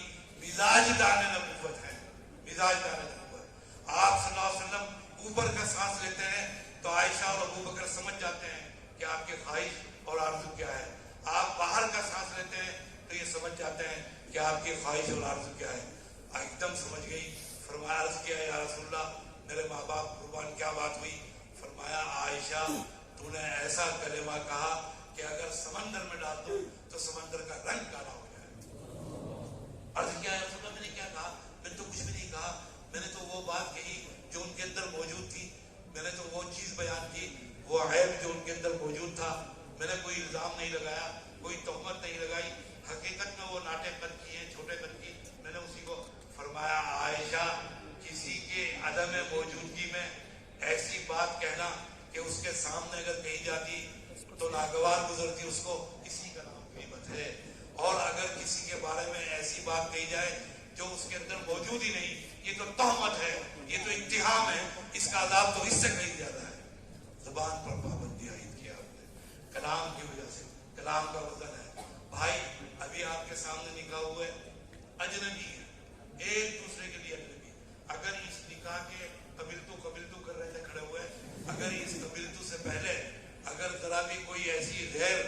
مزاج دار نبوت ہیں، مزاج دار نبوت. آپ صلی اللہ علیہ وسلم اوپر کا سانس لیتے ہیں تو عائشہ اور ابو بکر سمجھ جاتے ہیں کہ آپ کی خواہش اور آرزو کیا ہے. آپ باہر کا سانس لیتے ہیں تو یہ سمجھ جاتے ہیں کہ آپ کی خواہش اور آرزو کیا ہے. ایک دم سمجھ گئی. فرمایا عرض کیا یا رسول اللہ میرے ماں باپ قربان کیا بات ہوئی. فرمایا عائشہ تو نے ایسا کلمہ کہا کہ اگر سمندر میں ڈال دو تو سمندر کا رنگ کالا ہو جائے. عرض کیا یا رسول اللہ میں نے کیا کہا؟ میں نے تو کچھ بھی نہیں کہا. میں نے تو وہ بات کہی جو ان کے اندر موجود تھی. میں نے تو وہ چیز بیان کی، وہ عیب جو ان کے اندر موجود تھا. میں نے کوئی الزام نہیں لگایا، کوئی تہمت نہیں لگائی. حقیقت میں وہ ناٹے قد کی ہیں، چھوٹے قد کی. میں نے اسی کو فرمایا عائشہ کسی کے عدم موجودگی میں ایسی بات کہنا کہ اس کے سامنے اگر کہی جاتی تو ناگوار گزرتی، اس کو اسی کا نام غیبت ہے. اور اگر کسی کے بارے میں ایسی بات کہی جائے جو اس کے اندر موجود ہی نہیں، یہ تو تہمت ہے، یہ تو اتہام ہے. اس کا عذاب تو اس سے کہیں زیادہ ہے. زبان پر پابندی عائد کیا آپ نے کلام کی وجہ سے. کلام کا وزن ہے. بھائی ابھی آپ کے سامنے نکاح ہوئے اجنبی ہے، ایک دوسرے کے لیے اجنبی. اگر اس نکاح کے قبلتو کر رہے تھے کھڑے ہوئے، اگر اس قبلتو سے پہلے اگر ذرا بھی کوئی ایسی غیر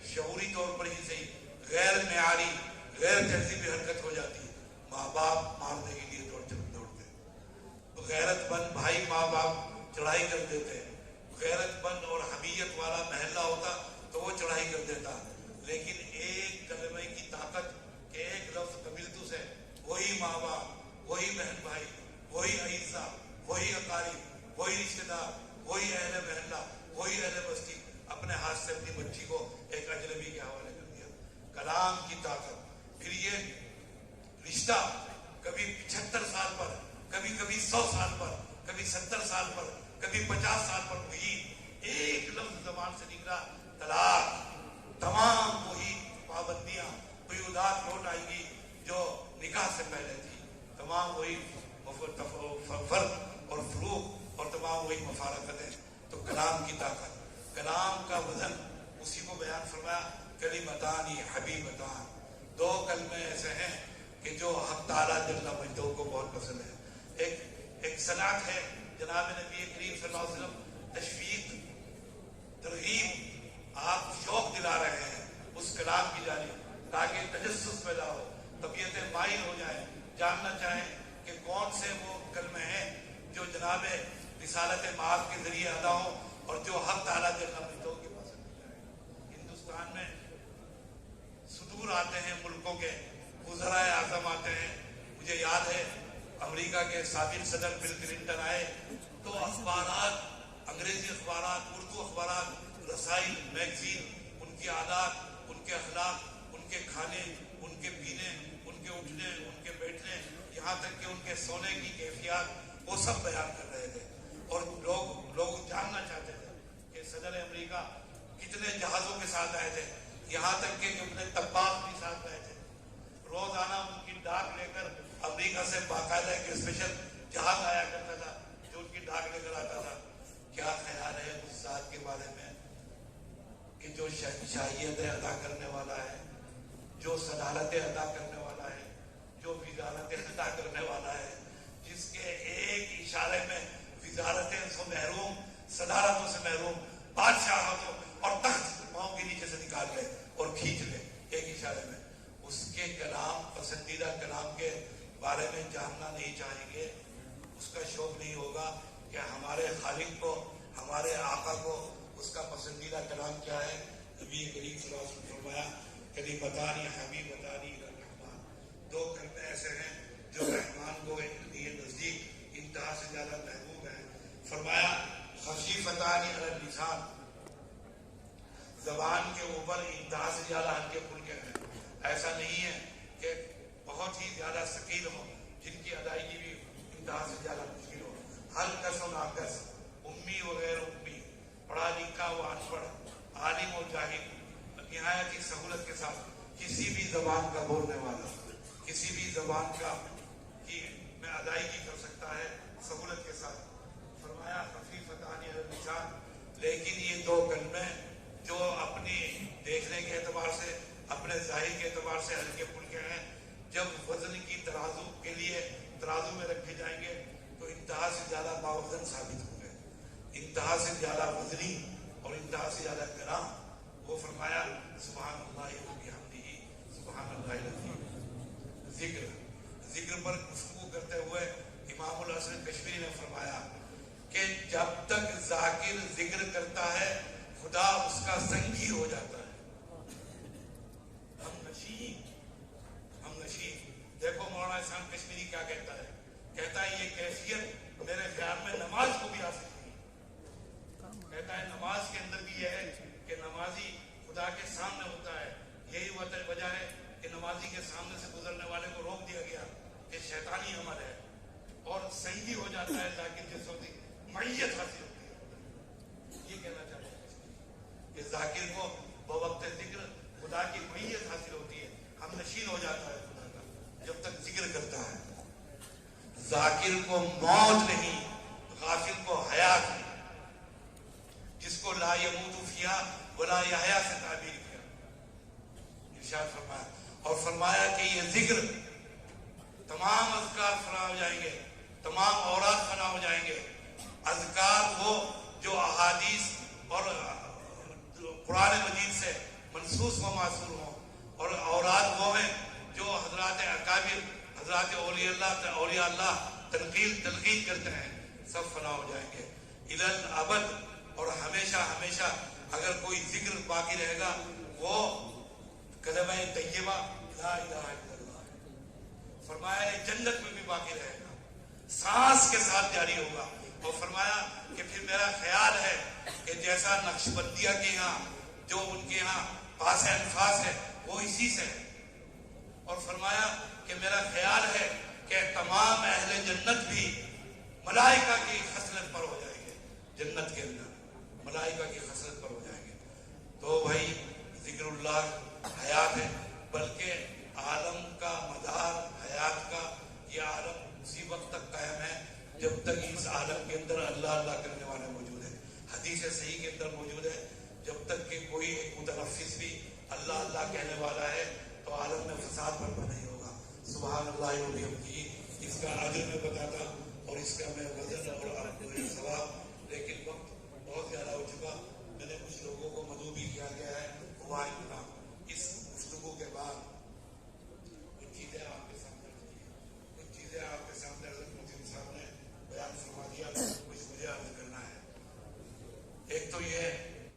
شعوری طور پر ہی صحیح غیر معیاری غیر تہذیبی حرکت ہو جاتی، ماں باپ مارنے کے لیے دوڑتے. غیرت مند بھائی ماں باپ چڑھائی کر دیتے. غیرت مند اور حمیت والا محلہ ہوتا تو وہ چڑھائی کر دیتا. لیکن ایک کلمے کی طاقت کہ ایک لفظ قبیلتو سے وہی ماں باپ، وہی بہن بھائی، وہی اعزا، وہی اقارب، وہی رشتے دار، وہی اہل محلہ، وہی اہل بستی اپنے ہاتھ سے اپنی بچی کو ایک اجنبی کے حوالے کر دیا. کلام کی طاقت. پھر یہ رشتہ کبھی 75 سال پر، کبھی 100 سال پر، کبھی 70 سال پر، کبھی 50 سال پر ہوئی. ایک لفظ زبان سے نکلا طلاق. تمام وہی پابندیاں قیودات لوٹ آئیں گی جو نکاح سے پہلے تھی. تمام وہی فرق اور فروق اور تمام وہی مفارقتیں. تو کلام کی طاقت، کلام کا وزن، اسی کو بیان فرمایا کلمتان حبیبتان دو کلمے ایسے ہیں کہ جو حق تعالیٰ جل مجدہ کو بہت پسند ہے. ایک صنعت ہے جناب نبی کریم صلی اللہ علیہ وسلم تشویق ترغیب آپ شوق دلا رہے ہیں اس کلام کی جانب تاکہ تجسس پیدا ہو, طبیعتیں مائل ہو جائیں, جاننا چاہیں کہ کون سے وہ کلمے ہیں جو جناب رسالت معاف کے ذریعے ادا ہوں اور جو حق تعالیٰ جل مجدہ کے پسند جائیں. ہندوستان میں صدور آتے ہیں ملکوں کے, وزرائے اعظم آتے ہیں. مجھے یاد ہے امریکہ کے سابق صدر بل کلنٹن آئے تو اخبارات, انگریزی اخبارات, اردو اخبارات, رسائل, میگزین, ان کی عادات, ان کے اخلاق, ان کے کھانے, ان کے پینے, ان کے اٹھنے, ان کے بیٹھنے, یہاں تک کہ ان کے سونے کی کیفیات, وہ سب بیان کر رہے تھے. اور لوگ جاننا چاہتے تھے کہ صدر امریکہ کتنے جہازوں کے ساتھ آئے تھے, یہاں تک کہ اپنے طباخ بھی ساتھ آئے تھے. روزانہ ان کی ڈاک لے کر امریکہ سے باقاعدہ ایک اسپیشل جہاز آیا کرتا تھا جو ان کی ڈاک لے کر آتا تھا. کیا خیال ہے اس ذات کے بارے میں کہ جو شہنشاہیتیں ادا کرنے والا ہے, جو صدارتیں ادا کرنے والا ہے, جو وزارتیں ادا کرنے والا ہے, جس کے ایک اشارے میں وزارتیں سے محروم, صدارتوں سے محروم, بادشاہتوں اور تخت پاؤں کے نیچے سے نکال لے اور کھینچ لے ایک اشارے میں, اس کے کلام, پسندیدہ کلام کے بارے میں جاننا نہیں چاہیں گے. اس کا شوق نہیں ہوگا کہ ہمارے خالق کو, ہمارے آقا کو اس کا پسندیدہ کلام کیا ہے. نبی کریم صلی اللہ علیہ وسلم فرمایا کلمتان حبیبتان الی الرحمن, دو کلمے ایسے ہیں جو رحمان کو لیے نزدیک انتہا سے زیادہ محبوب ہیں. فرمایا خفیفتان علی اللسان, زبان کے اوپر انتہا سے زیادہ ہلکے پھلکے ہیں. ایسا نہیں ہے کہ بہت ہی زیادہ ثقیل ہو جن کی ادائیگی بھی انتہا سے زیادہ مشکل ہو. ہلکس و ناقص, امی و غیر امی, پڑھا لکھا و ان پڑھ, عالم و جاہل, نہایت ہی سہولت کے ساتھ کسی بھی زبان کا بولنے والا کسی بھی زبان کا کی میں ادائیگی کر سکتا ہے سہولت کے ساتھ. فرمایا خفیفتان علی اللسان, لیکن یہ دو کلمے جو اپنی دیکھنے کے اعتبار سے, اپنے ظاہر کے اعتبار سے ہلکے پھلکے ہیں, جب وزن کی ترازو کے لیے ترازو میں رکھے جائیں گے تو انتہا سے زیادہ باوزن ثابت ہوں گے, انتہا سے زیادہ وزنی اور انتہا سے زیادہ گرام. وہ فرمایا سبحان اللہ و بحمدہ سبحان اللہ العظیم. ذکر پر گفتگو کرتے ہوئے امام الحسن کشمیری نے فرمایا کہ جب تک ذاکر ذکر کرتا ہے خدا اس کا سنگی ہو جاتا ہے. ہم نشین. دیکھو مولانا احسان کشمیری کیا کہتا ہے, کہتا ہے یہ کیفیت میرے خیال میں نماز کو بھی حاصل کی. کہتا ہے نماز کے اندر بھی یہ ہے کہ نمازی خدا کے سامنے ہوتا ہے. یہی وجہ ہے کہ نمازی کے سامنے سے گزرنے والے کو روک دیا گیا کہ شیطانی عمل ہے, اور سنگی ہو جاتا ہے ذاکر جس وقت معیت حاصل ہوتی ہے. یہ کہنا چاہتے ہیں کہ ذاکر کو بوقت ذکر خدا کی معیت حاصل ہوتی ہے, ہم نشین ہو جاتا ہے خدا کا جب تک ذکر کرتا ہے. ذاکر کو موت نہیں, غافل کو حیات نہیں, جس کو لا یموت فیہا ولا یحیا سے تعبیر کیا, ارشاد فرمایا. اور فرمایا کہ یہ ذکر تمام اذکار فنا ہو جائیں گے, تمام اوراد فنا ہو جائیں گے. اذکار وہ جو احادیث اور قرآن مجید سے منسوخ و معصور ہوں, اور اوراد وہ ہیں جو حضرات اکابر, حضرات اولیاء اللہ تلقین کرتے ہیں, سب فنا ہو جائیں گے الی الابد. اور ہمیشہ ہمیشہ اگر کوئی ذکر باقی رہے گا وہ کلمہ طیبہ لا الہ الا اللہ ہے. فرمایا جنت میں بھی باقی رہے گا, سانس کے ساتھ جاری ہوگا. اور فرمایا کہ پھر میرا خیال ہے کہ جیسا نقشبندیہ کے یہاں جو ان کے یہاں پاس انفاس ہے وہ اسی سے ہے. اور فرمایا کہ میرا خیال ہے کہ تمام اہل جنت بھی ملائکہ کی خصلت پر ہو جائیں گے, جنت کے اندر ملائکہ کی خصلت پر ہو جائیں گے. تو بھائی ذکر اللہ حیات ہے, بلکہ عالم کا مدار حیات کا یہ عالم اسی وقت تک قائم ہے جب تک اس عالم کے اندر اللہ اللہ کرنے والے موجود ہیں. حدیث صحیح کے اندر موجود ہے جب تک کہ کوئی ایک متنفس بھی اللہ اللہ کہنے والا ہے تو تو عالم میں فساد برپا نہیں ہوگا. سبحان اللہ و بحمدہ. اس کا اجر میں بتاتا اور اس کا میں وزن اور آپ کو یہ ثواب، لیکن وقت بہت زیادہ ہو چکا. میں نے کچھ لوگوں کو مدعو بھی کیا گیا ہے.